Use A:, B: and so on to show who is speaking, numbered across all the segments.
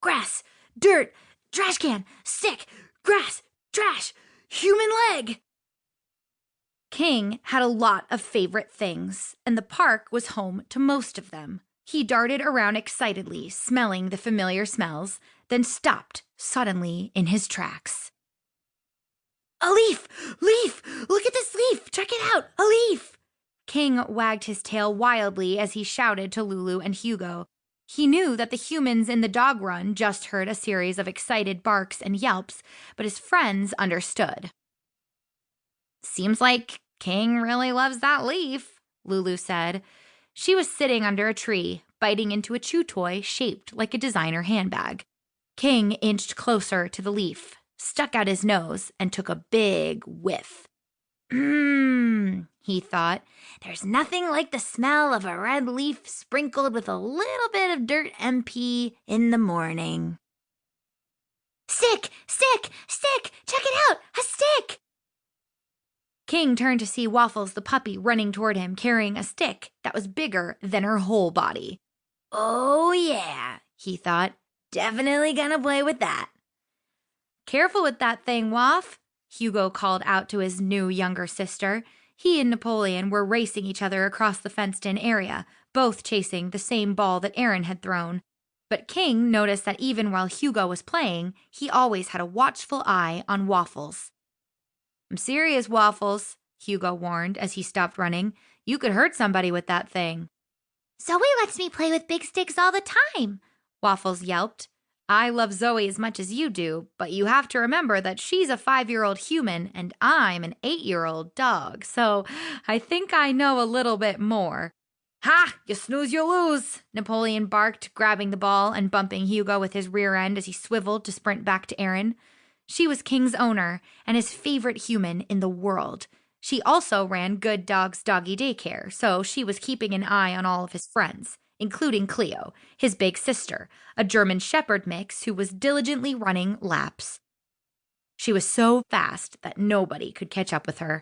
A: grass, dirt, trash can, stick, grass, trash, human leg. King had a lot of favorite things, and the park was home to most of them. He darted around excitedly, smelling the familiar smells, then stopped suddenly in his tracks. A leaf! Leaf! Look at this leaf! Check it out! A leaf! King wagged his tail wildly as he shouted to Lulu and Hugo. He knew that the humans in the dog run just heard a series of excited barks and yelps, but his friends understood. Seems like King really loves that leaf, Lulu said. She was sitting under a tree, biting into a chew toy shaped like a designer handbag. King inched closer to the leaf, stuck out his nose, and took a big whiff. He thought, there's nothing like the smell of a red leaf sprinkled with a little bit of dirt MP in the morning. Stick! Stick! Stick! Check it out! A stick! King turned to see Waffles the puppy running toward him carrying a stick that was bigger than her whole body. Oh yeah, he thought. Definitely gonna play with that. Careful with that thing, Waff, Hugo called out to his new younger sister. He and Napoleon were racing each other across the fenced-in area, both chasing the same ball that Erin had thrown. But King noticed that even while Hugo was playing, he always had a watchful eye on Waffles. I'm serious, Waffles, Hugo warned as he stopped running. You could hurt somebody with that thing. Zoe lets me play with big sticks all the time, Waffles yelped. I love Zoe as much as you do, but you have to remember that she's a 5-year-old human and I'm an 8-year-old dog, so I think I know a little bit more. Ha! You snooze, you lose, Napoleon barked, grabbing the ball and bumping Hugo with his rear end as he swiveled to sprint back to Erin. She was King's owner and his favorite human in the world. She also ran Good Dog's doggy daycare, so she was keeping an eye on all of his friends, including Cleo, his big sister, a German Shepherd mix who was diligently running laps. She was so fast that nobody could catch up with her.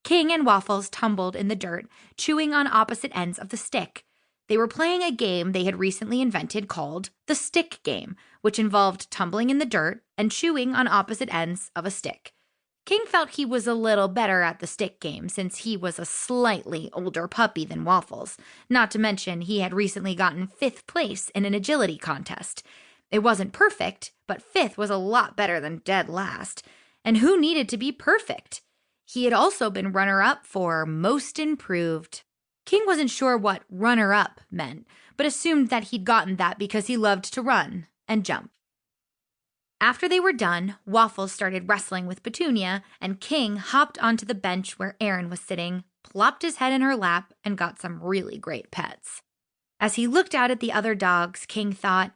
A: King and Waffles tumbled in the dirt, chewing on opposite ends of the stick. They were playing a game they had recently invented called the stick game, which involved tumbling in the dirt and chewing on opposite ends of a stick. King felt he was a little better at the stick game since he was a slightly older puppy than Waffles, not to mention he had recently gotten 5th place in an agility contest. It wasn't perfect, but 5th was a lot better than dead last. And who needed to be perfect? He had also been runner-up for Most Improved. King wasn't sure what runner-up meant, but assumed that he'd gotten that because he loved to run and jump. After they were done, Waffles started wrestling with Petunia, and King hopped onto the bench where Erin was sitting, plopped his head in her lap, and got some really great pets. As he looked out at the other dogs, King thought,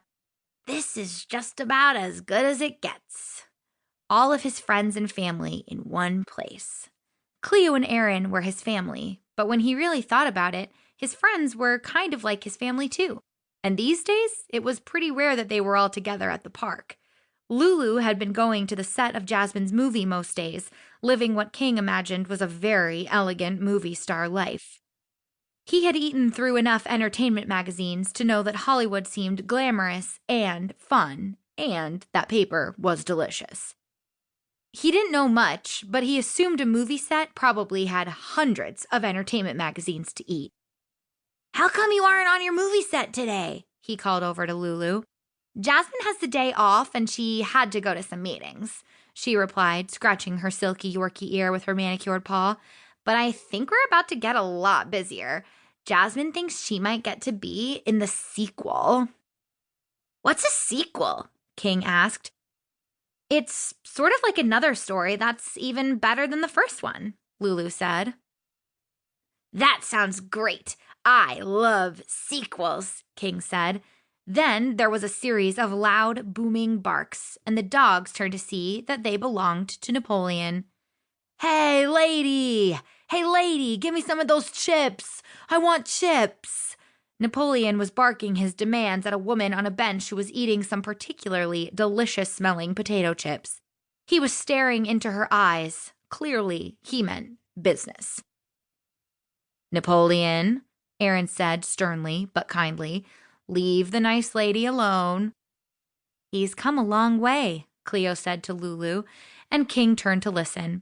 A: this is just about as good as it gets. All of his friends and family in one place. Cleo and Erin were his family, but when he really thought about it, his friends were kind of like his family too. And these days, it was pretty rare that they were all together at the park. Lulu had been going to the set of Jasmine's movie most days, living what King imagined was a very elegant movie star life. He had eaten through enough entertainment magazines to know that Hollywood seemed glamorous and fun, and that paper was delicious. He didn't know much, but he assumed a movie set probably had hundreds of entertainment magazines to eat. How come you aren't on your movie set today? He called over to Lulu. Jasmine has the day off and she had to go to some meetings, she replied, scratching her silky Yorkie ear with her manicured paw. But I think we're about to get a lot busier. Jasmine thinks she might get to be in the sequel. What's a sequel? King asked. It's sort of like another story that's even better than the first one, Lulu said. That sounds great. I love sequels, King said. Then there was a series of loud, booming barks, and the dogs turned to see that they belonged to Napoleon. Hey, lady! Hey, lady, give me some of those chips! I want chips! Napoleon was barking his demands at a woman on a bench who was eating some particularly delicious-smelling potato chips. He was staring into her eyes. Clearly, he meant business. Napoleon, Erin said sternly but kindly, Leave the nice lady alone." "He's come a long way," Cleo said to Lulu, and King turned to listen.